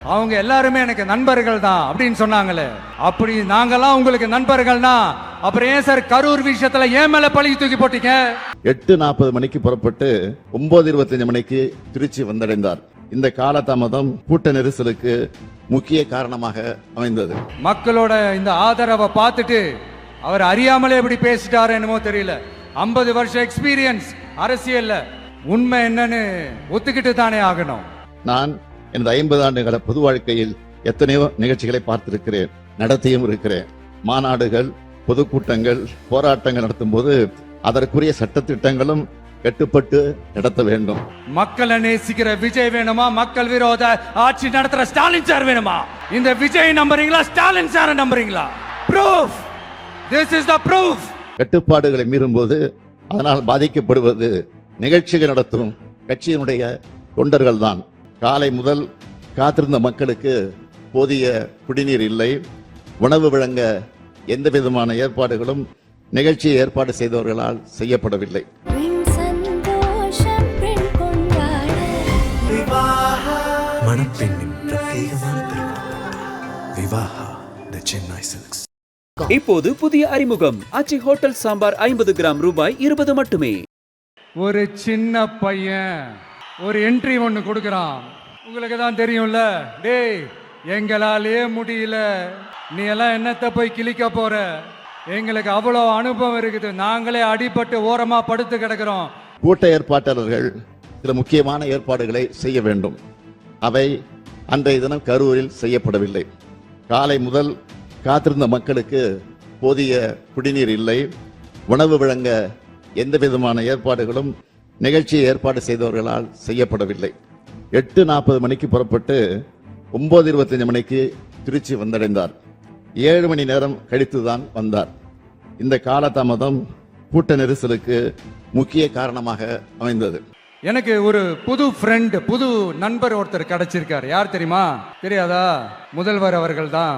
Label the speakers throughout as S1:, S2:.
S1: அவங்க எல்லாருமே எனக்கு நண்பர்கள் தான் அப்படின்னு சொன்னாங்களே. அப்படி நாங்கெல்லாம் உங்களுக்கு நண்பர்கள்னா அப்புறம் ஏன் சார் கரூர் விஷயத்துல ஏன் மேல பழி தூக்கி போட்டீங்க?
S2: 8:40 மணிக்கு புறப்பட்டு 9:25 மணிக்கு திருச்சி வந்தடைந்தார். இந்த காலதாமதம் கூட்ட நெரிசலுக்கு முக்கிய காரணமாக அமைந்தது.
S1: மக்களோட இந்த ஆதரவை பார்த்துட்டு அவர் அறியாமலே எப்படி பேசிட்டாரு என்னமோ தெரியல. 50 வருஷம் எக்ஸ்பீரியன்ஸ் அரசியல்ல உண்மை என்னன்னு ஒத்துக்கிட்டு தானே ஆகணும்.
S2: நான் எனது 50 ஆண்டுகள பொது வாழ்க்கையில் எத்தனையோ நிகழ்ச்சிகளை பார்த்திருக்கிறேன், நடத்தியும் இருக்கிறேன். மாநாடுகள், பொதுக்கூட்டங்கள், போராட்டங்கள் நடத்தும் போது அதற்குரிய சட்டத்திட்டங்களும் கட்டுப்பட்டு நடத்த வேண்டும்.
S1: மக்களை நேசிக்கிற விஜய் வேணுமா, மக்கள் விரோத ஆட்சி நடத்துற ஸ்டாலின் சார் வேணுமா? இந்த விஜய் நம்புறீங்களா, ஸ்டாலின் சார் நம்புறீங்களா? Proof, this is the proof.
S2: கட்டுப்பாடுகளை மீறும் போது அதனால் பாதிக்கப்படுவது நிகழ்ச்சிகள் நடத்தும் கட்சியினுடைய தொண்டர்கள் தான். காலை முதல் காத்திருந்த மக்களுக்கு போதிய குடிநீர் இல்லை, உணவு வழங்க எந்த விதமான ஏற்பாடுகளும் நிகழ்ச்சியை ஏற்பாடு செய்தவர்களால் செய்யப்படவில்லை.
S3: இப்போது புதிய அறிமுகம் ஆச்சி ஹோட்டல் சாம்பார் 50 கிராம் ரூபாய் 20 மட்டுமே.
S1: ஒரு சின்ன பையன் ஒரு என்ட்ரி ஒன்று கொடுக்குறான். உங்களுக்கு தான் தெரியும்ல, டேய் எங்களாலே முடியல, நீ எல்லாம் என்னத்தை போய் கிழிக்க போற, எங்களுக்கு அவ்வளோ அனுபவம் இருக்குது, நாங்களே அடிபட்டு ஓரமா படுத்து கிடக்கிறோம்.
S2: கூட்ட ஏற்பாட்டாளர்கள் சில முக்கியமான ஏற்பாடுகளை செய்ய வேண்டும். அவை அன்றைய தினம் கரூரில் செய்யப்படவில்லை. காலை முதல் காத்திருந்த மக்களுக்கு போதிய குடிநீர் இல்லை, உணவு வழங்க எந்த விதமான ஏற்பாடுகளும் நிகழ்ச்சியை ஏற்பாடு செய்தவர்களால் செய்யப்படவில்லை. 8:40 மணிக்கு புறப்பட்டு 9:25 மணிக்கு திருச்சி வந்தடைந்தார். 7 மணி நேரம் கழித்துதான் வந்தார். இந்த காலதாமதம் கூட்ட நெரிசலுக்கு முக்கிய காரணமாக அமைந்தது.
S1: எனக்கு ஒரு புது ஃப்ரெண்ட், புது நண்பர் ஒருத்தர் கிடைச்சிருக்காரு. யார் தெரியுமா? தெரியாதா? முதல்வர் அவர்கள் தான்.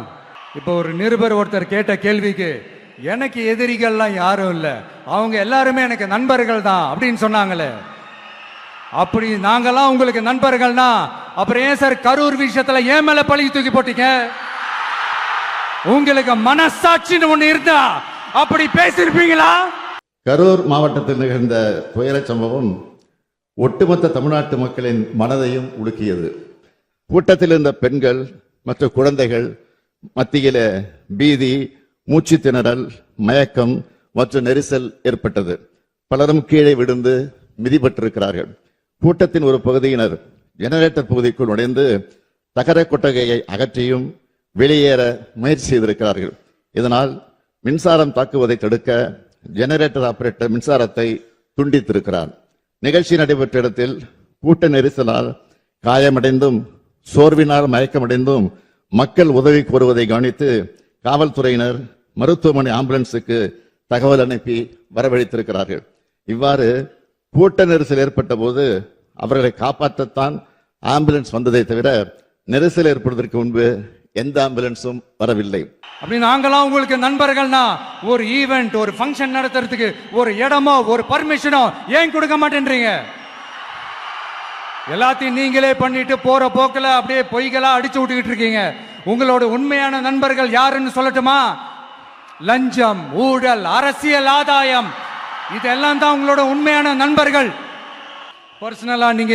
S1: இப்போ ஒரு நிருபர் ஒருத்தர் கேட்ட கேள்விக்கு எனக்கு எதிரிகள்லாம் யாரும் இல்லை, அவங்க எல்லாருமே எனக்கு நண்பர்கள் தான் அப்படின்னு சொன்னாங்களே. அப்படி நாங்கெல்லாம் உங்களுக்கு நண்பர்கள்னா அப்புறம் ஏன் சார் கரூர் விஷயத்துல ஏன் மேல பழி தூக்கி போட்டீங்க? உங்களுக்கு மனசாட்சின்னு ஒண்ணு இருந்தா அப்படி பேசிருப்பீங்களா?
S2: கரூர் மாவட்டத்தில் நிகழ்ந்த துயர சம்பவம் ஒட்டுமொத்த தமிழ்நாட்டு மக்களின் மனதையும் உலுக்கியது. கூட்டத்தில் இருந்த பெண்கள் மற்றும் குழந்தைகள் மத்தியில பீதி, மூச்சு திணறல், மயக்கம் மற்றும் நெரிசல் ஏற்பட்டது. பலரும் கீழே விழுந்து மிதிபட்டிருக்கிறார்கள். கூட்டத்தின் ஒரு பகுதியினர் ஜெனரேட்டர் பகுதிக்குள் நுழைந்து தகர கொட்டகையை அகற்றியும் வெளியேற முயற்சி செய்திருக்கிறார்கள். இதனால் மின்சாரம் தாக்குவதை தடுக்க ஜெனரேட்டர் ஆபரேட்டர் மின்சாரத்தை துண்டித்திருக்கிறார். நிகழ்ச்சி நடைபெற்ற இடத்தில் கூட்ட நெரிசலால் காயமடைந்தும் சோர்வினால் மயக்கமடைந்தும் மக்கள் உதவி கோருவதை கவனித்து காவல்துறையினர் மருத்துவமனை ஆம்புலன்ஸுக்கு தகவல் அனுப்பி வரவழைத்திருக்கிறார்கள். இவ்வாறு கூட்ட நெரிசல் ஏற்பட்ட போது அவர்களை காப்பாற்றத்தான் ஆம்புலன்ஸ் வந்ததை தவிர நெரிசல் ஏற்படுவதற்கு முன்பு எந்த ஆம்புலன்ஸும் வரவில்லை.
S1: அப்படி நாங்களாம் உங்களுக்கு நண்பர்கள்னா ஒரு ஈவெண்ட், ஒரு ஃபங்க்ஷன் நடத்துறதுக்கு ஒரு இடமோ ஒரு பர்மிஷனோ ஏன் கொடுக்க மாட்டேன்றீங்க? எல்லாத்தையும் நீங்களே பண்ணிட்டு போற போக்கில் அப்படியே பொய்களா அடிச்சு விட்டுக்கிட்டு இருக்கீங்க. உங்களோட உண்மையான நண்பர்கள் யாருன்னு சொல்லட்டுமா? லஞ்சம், ஊழல், அரசியல் ஆதாயம், இதெல்லாம் தான் உங்களோட உண்மையான நண்பர்கள். பர்சனலா நீங்க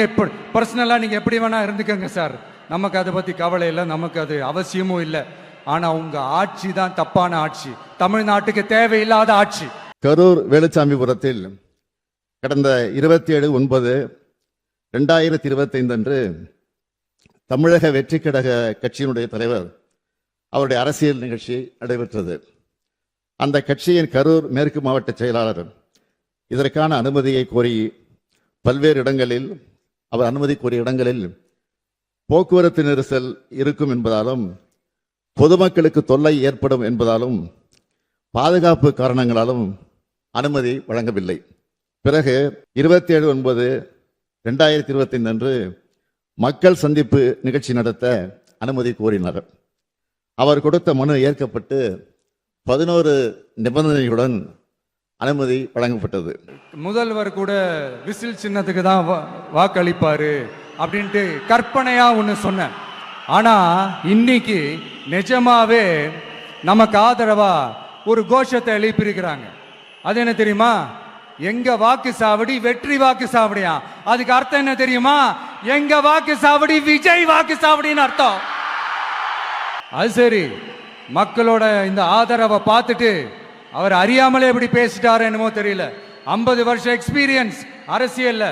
S1: எப்படி வேணா இருந்துக்கங்க சார், நமக்கு அதை பத்தி கவலை இல்லை, நமக்கு அது அவசியமும் இல்லை. ஆனா உங்க ஆட்சி தான் தப்பான ஆட்சி, தமிழ்நாட்டுக்கு தேவையில்லாத ஆட்சி.
S2: கரூர் வேலுச்சாமிபுரத்தில் கடந்த 27/9/2025 அன்று தமிழக வெற்றி கழக கட்சியினுடைய தலைவர் அவருடைய அரசியல் நிகழ்ச்சி நடைபெற்றது. அந்த கட்சியின் கரூர் மேற்கு மாவட்ட செயலாளர் இதற்கான அனுமதியை கோரி பல்வேறு இடங்களில் அவர் அனுமதி கோரிய இடங்களில் போக்குவரத்து நெரிசல் இருக்கும் என்பதாலும் பொதுமக்களுக்கு தொல்லை ஏற்படும் என்பதாலும் பாதுகாப்பு காரணங்களாலும் அனுமதி வழங்கவில்லை. பிறகு 27/9/2025 அன்று மக்கள் சந்திப்பு நிகழ்ச்சி நடத்த அனுமதி கோரினார். அவர் கொடுத்த மனு ஏற்கப்பட்டு 11 நிபந்தனைகளுடன் அனுமதி வழங்கப்பட்டது.
S1: முதல்வர் கூட விசில் சின்னத்துக்கு தான் வாக்களிப்பாரு அப்படின்ட்டு கற்பனையா ஒன்று சொன்னேன். ஆனா இன்னைக்கு நிஜமாவே நமக்கு ஆதரவா ஒரு கோஷத்தை எழுப்பியிருக்கிறாங்க. அது என்ன தெரியுமா? எங்க வாக்கு சாவடி வெற்றி வாக்கு சாவடியா. அதுக்கு அர்த்தம் என்ன தெரியுமா? எங்க வாக்கு சாவடி விஜய் வாக்கு சாவடின்னு அர்த்தம். அது சரி, மக்களோட இந்த ஆதரவை பார்த்துட்டு அவர் அறியாமலே எப்படி பேசிட்டாரு என்னமோ தெரியல. 50 வருஷம் எக்ஸ்பீரியன்ஸ் அரசியல்ல,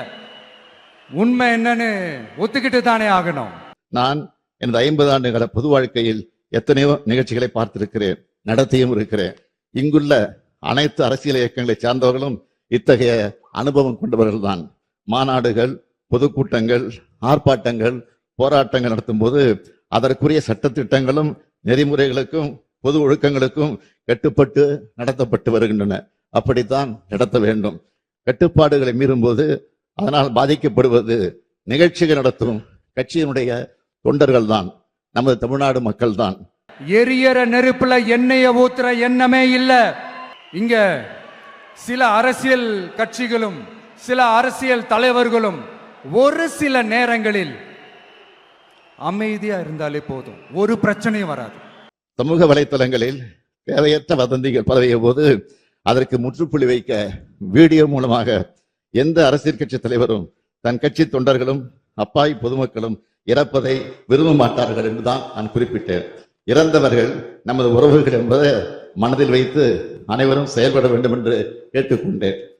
S1: உண்மை என்னன்னு ஒத்துக்கிட்டு தானே ஆகணும்.
S2: நான் எனது 50 ஆண்டுகள பொது வாழ்க்கையில் எத்தனையோ நிகழ்ச்சிகளை பார்த்திருக்கிறேன், நடத்தியும் இருக்கிறேன். இங்குள்ள அனைத்து அரசியல் இயக்கங்களை சார்ந்தவர்களும் இத்தகைய அனுபவம் கொண்டவர்கள் தான். மாநாடுகள், பொதுக்கூட்டங்கள், ஆர்ப்பாட்டங்கள், போராட்டங்கள் நடத்தும் போது அதற்குரிய சட்டத்திட்டங்களும் நெறிமுறைகளுக்கும் பொது ஒழுக்கங்களுக்கும் கட்டுப்பட்டு நடத்தப்பட்டு வருகின்றன. அப்படித்தான் நடத்த வேண்டும். கட்டுப்பாடுகளை மீறும்போது அதனால் பாதிக்கப்படுவது நிகழ்ச்சிகள் நடத்தும் கட்சியினுடைய தொண்டர்கள் தான், நமது தமிழ்நாடு மக்கள் தான்.
S1: எரியற நெருப்புல எண்ணெய ஊத்துற எண்ணமே இல்ல. இங்க சில அரசியல் கட்சிகளும் சில அரசியல் தலைவர்களும் ஒரு சில நேரங்களில் அமைதியா இருந்தாலே போதும், ஒரு பிரச்சனையும் வராது.
S2: சமூக வலைத்தளங்களில் தேவையற்ற வதந்திகள் பரவிய போது அதற்கு முற்றுப்புள்ளி வைக்க வீடியோ மூலமாக எந்த அரசியல் கட்சி தலைவரும் தன் கட்சி தொண்டர்களும் அப்பாவி பொதுமக்களும் இறப்பதை விரும்ப மாட்டார்கள் என்றுதான் நான் குறிப்பிட்டேன். இறந்தவர்கள் நமது உறவுகள் என்பதை மனதில் வைத்து அனைவரும் செயல்பட வேண்டும் என்று கேட்டுக்கொண்டேன்.